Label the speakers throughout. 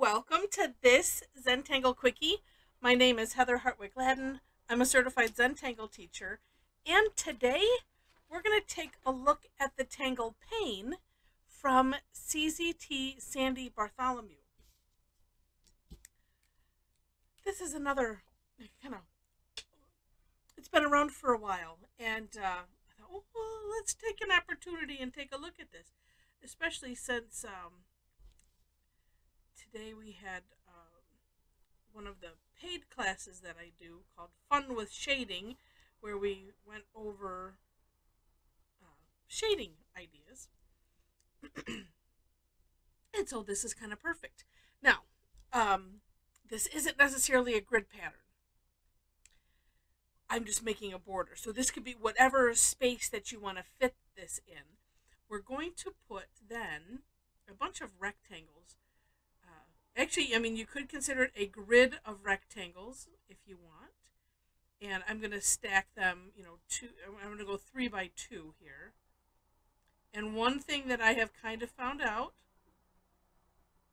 Speaker 1: welcome to this Zentangle Quickie. My name is Heather Hartwick Gladden. I'm a certified Zentangle teacher, and today we're going to take a look at the Tangle Pane from CZT Sandy Bartholomew. This is another it's been around for a while, and I thought, oh, well, let's take an opportunity and take a look at this, especially since today we had one of the paid classes that I do called Fun with Shading, where we went over shading ideas. And so this is kind of perfect. Now, this isn't necessarily a grid pattern. I'm just making a border. So this could be whatever space that you want to fit this in. We're going to put then a bunch of rectangles. Actually, I mean, you could consider it a grid of rectangles if you want. And I'm going to stack them, I'm going to go 3 by 2 here. And one thing that I have kind of found out,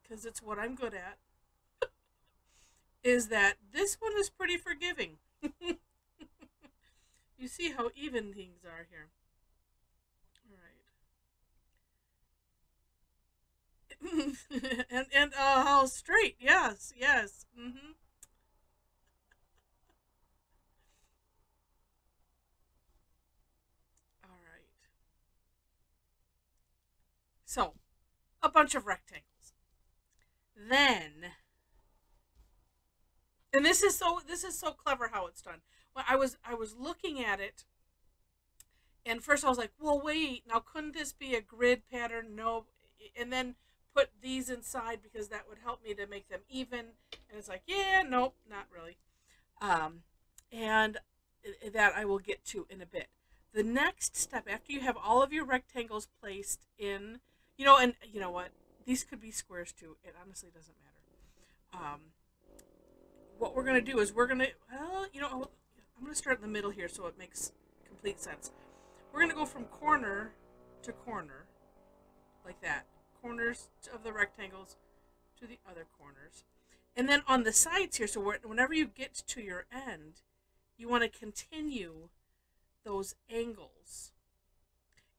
Speaker 1: because it's what I'm good at, is that this one is pretty forgiving. You see how even things are here. and how straight, yes. All right. So, a bunch of rectangles. Then, and this is so clever how it's done. Well, I was looking at it, and first I was like, well, wait, now couldn't this be a grid pattern? No, and then put these inside because that would help me to make them even. And it's like, yeah, nope, not really. And that I will get to in a bit. The next step, after you have all of your rectangles placed in, and you know what? These could be squares too. It honestly doesn't matter. What we're going to do is we're going to, I'm going to start in the middle here so it makes complete sense. We're going to go from corner to corner, like that. Corners of the rectangles to the other corners. And then on the sides here, so whenever you get to your end, you want to continue those angles.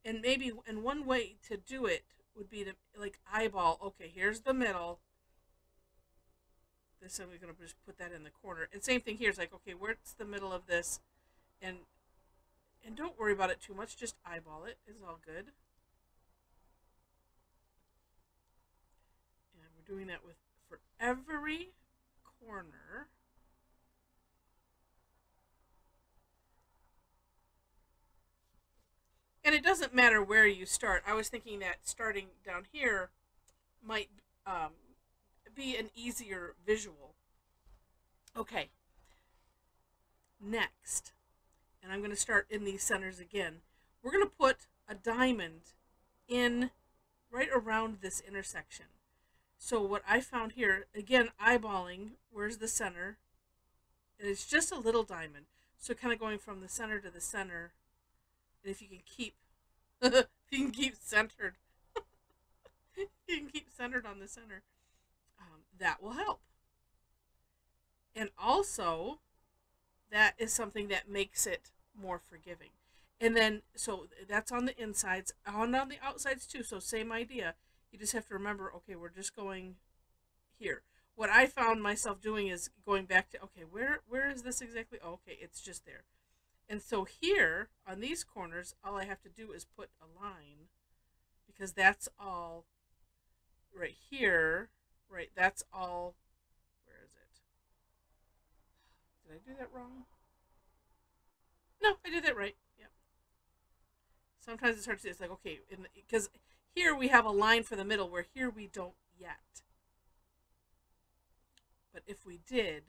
Speaker 1: And maybe, and one way to do it would be to like eyeball, okay, here's the middle. This, and we're going to just put that in the corner. And same thing here, it's like, okay, where's the middle of this? And don't worry about it too much, just eyeball it. It's all good. Doing that for every corner. And it doesn't matter where you start. I was thinking that starting down here might be an easier visual. Okay. Next, and I'm going to start in these centers again. We're going to put a diamond in right around this intersection. So what I found here, again, eyeballing, where's the center? And it's just a little diamond. So kind of going from the center to the center. And if you can keep, if you can keep centered, you can keep centered on the center, that will help. And also, that is something that makes it more forgiving. And then, so that's on the insides, on the outsides too. So same idea. You just have to remember, okay, we're just going here. What I found myself doing is going back to, okay, where is this exactly? Oh, okay, it's just there. And so here, on these corners, all I have to do is put a line, because that's all right here, right, that's all, where is it? Did I do that wrong? No, I did that right, yeah. Sometimes it's hard to say, it's like, okay, because here we have a line for the middle where here we don't yet. But if we did,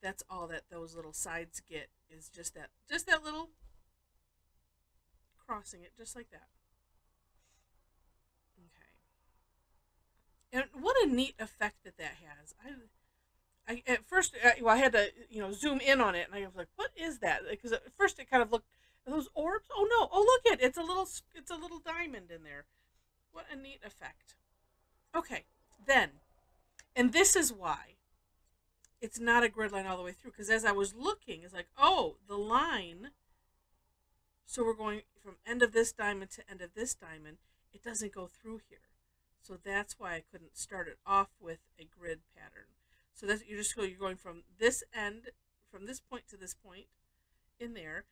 Speaker 1: that's all that those little sides get, is just that little crossing it, just like that. Okay. And what a neat effect that has. I at first, I had to, zoom in on it, and I was like, what is that? Because at first it kind of looked, those orbs? Oh no, oh look it, it's a little diamond in there. What a neat effect. Okay, then And this is why it's not a grid line all the way through, because as I was looking, it's like, oh, the line, so we're going from end of this diamond to end of this diamond. It doesn't go through here. So that's why I couldn't start it off with a grid pattern. So that's, you're going from this end, from this point to this point in there.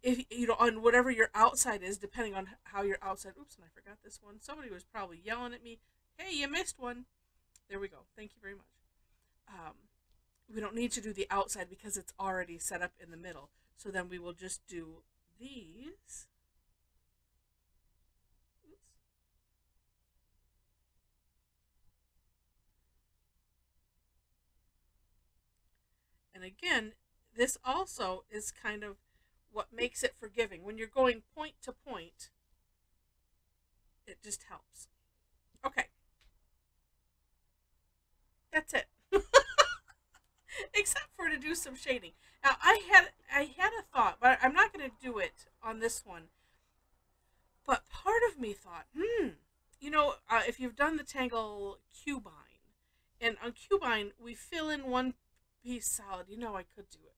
Speaker 1: If you know, on whatever your outside is, depending on how your outside, oops, and I forgot this one. Somebody was probably yelling at me, hey, you missed one. There we go. Thank you very much. We don't need to do the outside because it's already set up in the middle. So then we will just do these. Oops. And again, this also is kind of what makes it forgiving. When you're going point to point, it just helps. Okay. That's it. Except for to do some shading. Now I had a thought, but I'm not going to do it on this one. But part of me thought, you know, if you've done the Tangle Cubine, and on Cubine we fill in one piece solid. You know, I could do it.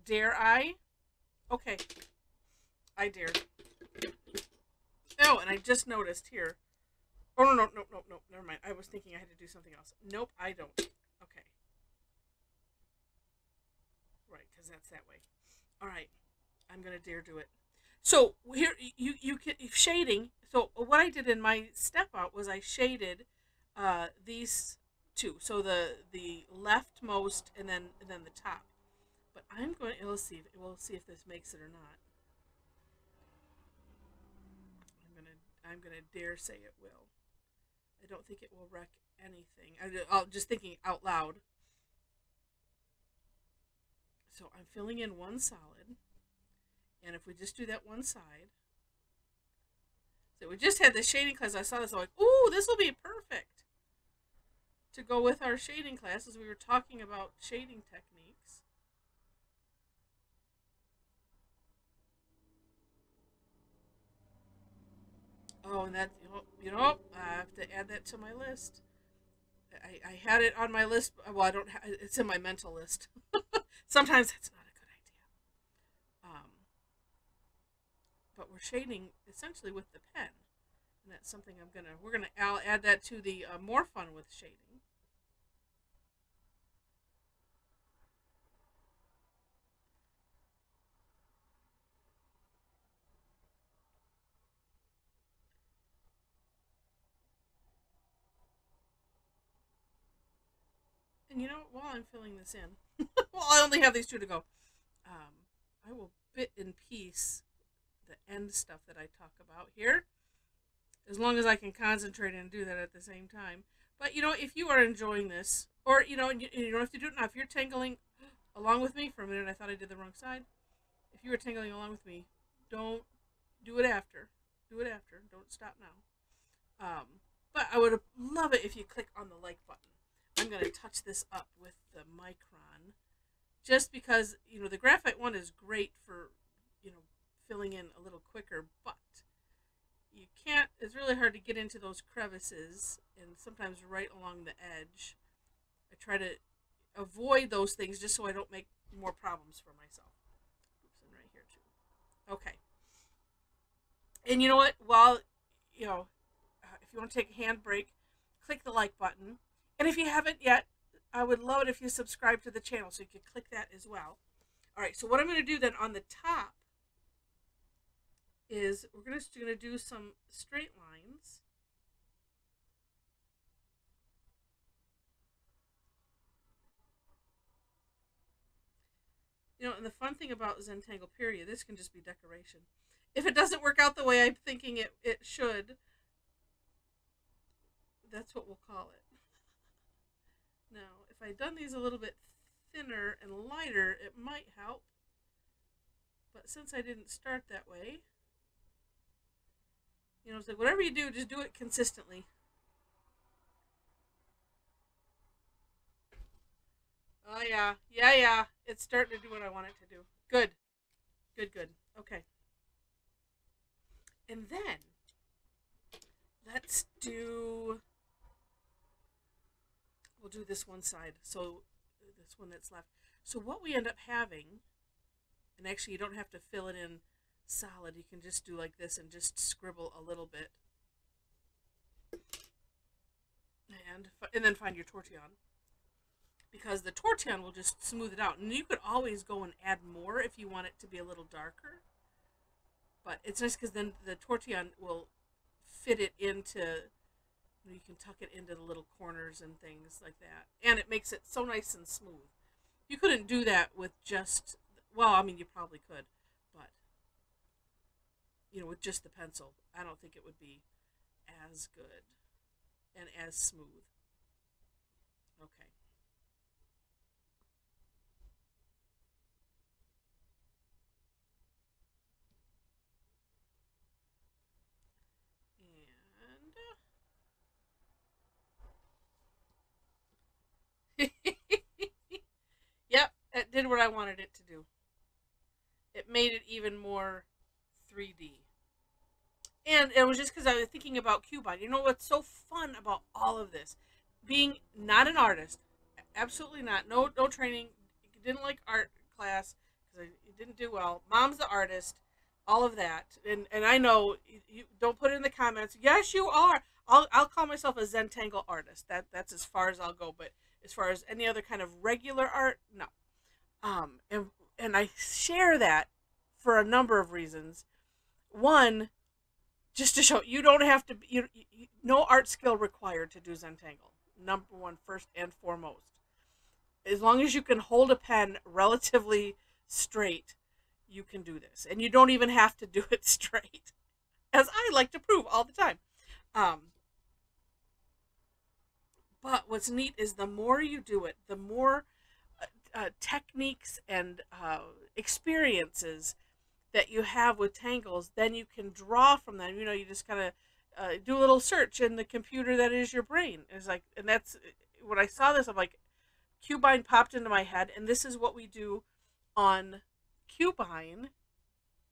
Speaker 1: Dare I? Okay, I dare. Oh, and I just noticed here. Oh, no, never mind. I was thinking I had to do something else. Nope, I don't. Okay. Right, because that's that way. All right, I'm going to dare do it. So here, you can, shading. So what I did in my step out was I shaded these two. So the leftmost and then the top. But I'm going to, we'll see if this makes it or not. I'm gonna dare say it will. I don't think it will wreck anything. I'm just thinking out loud. So I'm filling in one solid, and if we just do that one side, so we just had the shading class. I saw this, I'm like, ooh, this will be perfect to go with our shading classes. We were talking about shading techniques. Oh, and that, you know, I have to add that to my list. I had it on my list. Well, I don't. It's in my mental list. Sometimes that's not a good idea. But we're shading essentially with the pen, and that's something I'll add that to the more fun with shading. And you know, while I'm filling this in, well, I only have these two to go. I will bit and piece the end stuff that I talk about here, as long as I can concentrate and do that at the same time. But you know, if you are enjoying this, or you don't have to do it now. If you're tangling along with me for a minute, I thought I did the wrong side. If you were tangling along with me, don't do it after. Do it after. Don't stop now. But I would love it if you click on the like button. I'm going to touch this up with the micron, just because, you know, the graphite one is great for, you know, filling in a little quicker, but you can't, it's really hard to get into those crevices, and sometimes right along the edge. I try to avoid those things just so I don't make more problems for myself. Oops, and right here too. Okay. And you know what? While, you know, if you want to take a hand break, click the like button. And if you haven't yet, I would love it if you subscribe to the channel, so you can click that as well. All right, so what I'm going to do then on the top is we're going to do some straight lines. You know, and the fun thing about Zentangle period, this can just be decoration. If it doesn't work out the way I'm thinking it should, that's what we'll call it. Now, if I'd done these a little bit thinner and lighter, it might help. But since I didn't start that way, you know, it's like whatever you do, just do it consistently. Oh, yeah. It's starting to do what I want it to do. Good. Okay. And then let's do, we'll do this one side. So this one that's left. So what we end up having, and actually you don't have to fill it in solid. You can just do like this and just scribble a little bit. And then find your tortillon. Because the tortillon will just smooth it out. And you could always go and add more if you want it to be a little darker. But it's nice because then the tortillon will fit it into, you can tuck it into the little corners and things like that. And it makes it so nice and smooth. You couldn't do that with just, well, I mean, you probably could. But, you know, with just the pencil, I don't think it would be as good and as smooth. Okay. And yep, it did what I wanted it to do. It made it even more 3D. And it was just because I was thinking about Cubine. You know what's so fun about all of this? Being not an artist, absolutely not. No training. Didn't like art class because it didn't do well. Mom's the artist. All of that. And I know you don't put it in the comments. Yes, you are. I'll call myself a Zentangle artist. That's as far as I'll go. But as far as any other kind of regular art, no. And I share that for a number of reasons. One, just to show you don't have to, no art skill required to do Zentangle. Number one, first and foremost. As long as you can hold a pen relatively straight, you can do this. And you don't even have to do it straight, as I like to prove all the time. But what's neat is the more you do it, the more techniques and experiences that you have with tangles, then you can draw from them. You know, you just kind of do a little search in the computer that is your brain. It's like, and that's when I saw this, I'm like, Cubine popped into my head, and this is what we do on Cubine,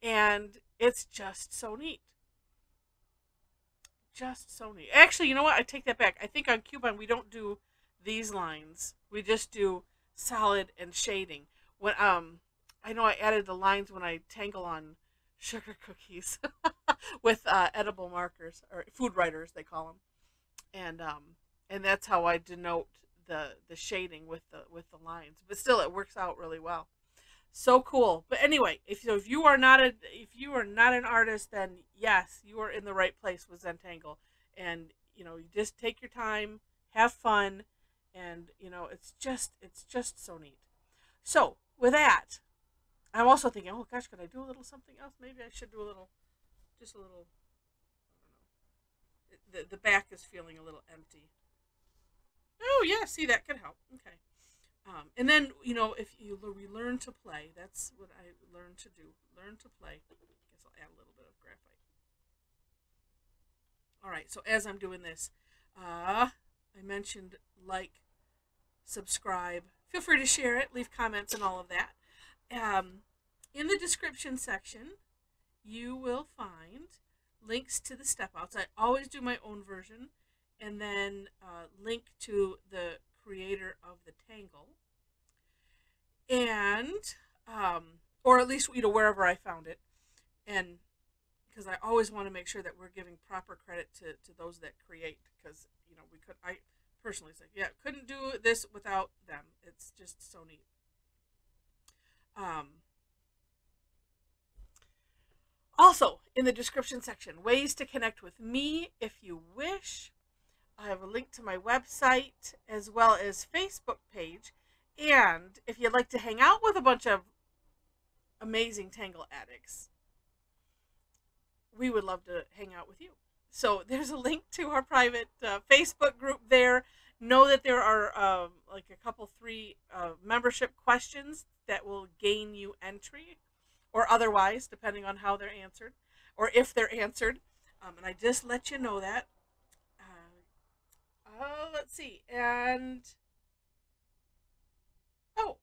Speaker 1: and it's just so neat. Just so neat. Actually, you know what? I take that back. I think on Cubine we don't do these lines. We just do solid and shading. When I know I added the lines when I tangle on sugar cookies with edible markers, or food writers they call them, and that's how I denote the shading with the lines. But still, it works out really well. So cool. But anyway, if you are not an artist, then yes, you are in the right place with Zentangle. And you just take your time, have fun, and it's just so neat. So with that, I'm also thinking, oh gosh, could I do a little something else? Maybe I should do a little, just a little. I don't know. The back is feeling a little empty. Oh yeah, see, that could help. Okay. And then, if we learn to play, that's what I learned to do. Learn to play. I guess I'll add a little bit of graphite. All right, so as I'm doing this, I mentioned like, subscribe. Feel free to share it, leave comments and all of that. In the description section, you will find links to the step outs. I always do my own version, and then link to the creator of the Tangle, and or at least wherever I found it, and because I always want to make sure that we're giving proper credit to those that create, because I personally say, yeah, couldn't do this without them. It's just so neat. Also, in the description section, ways to connect with me if you wish. I have a link to my website as well as Facebook page. And if you'd like to hang out with a bunch of amazing Tangle addicts, we would love to hang out with you. So there's a link to our private Facebook group there. Know that there are like a couple, 3 membership questions that will gain you entry, or otherwise, depending on how they're answered, or if they're answered. And I just let you know that. Let's see. And, oh,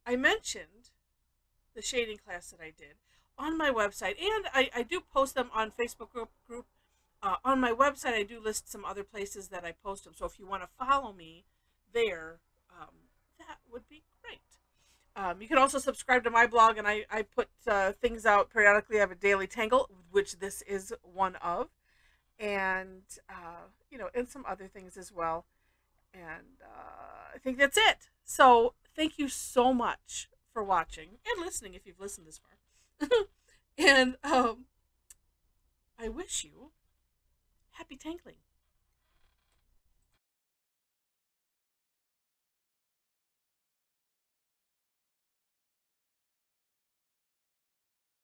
Speaker 1: I mentioned the shading class that I did on my website, and I do post them on Facebook group. On my website, I do list some other places that I post them. So if you want to follow me there, that would be great. You can also subscribe to my blog, and I put things out periodically. I have a daily tangle, which this is one of, and and some other things as well. And I think that's it. So thank you so much for watching and listening if you've listened this far. And I wish you happy tangling.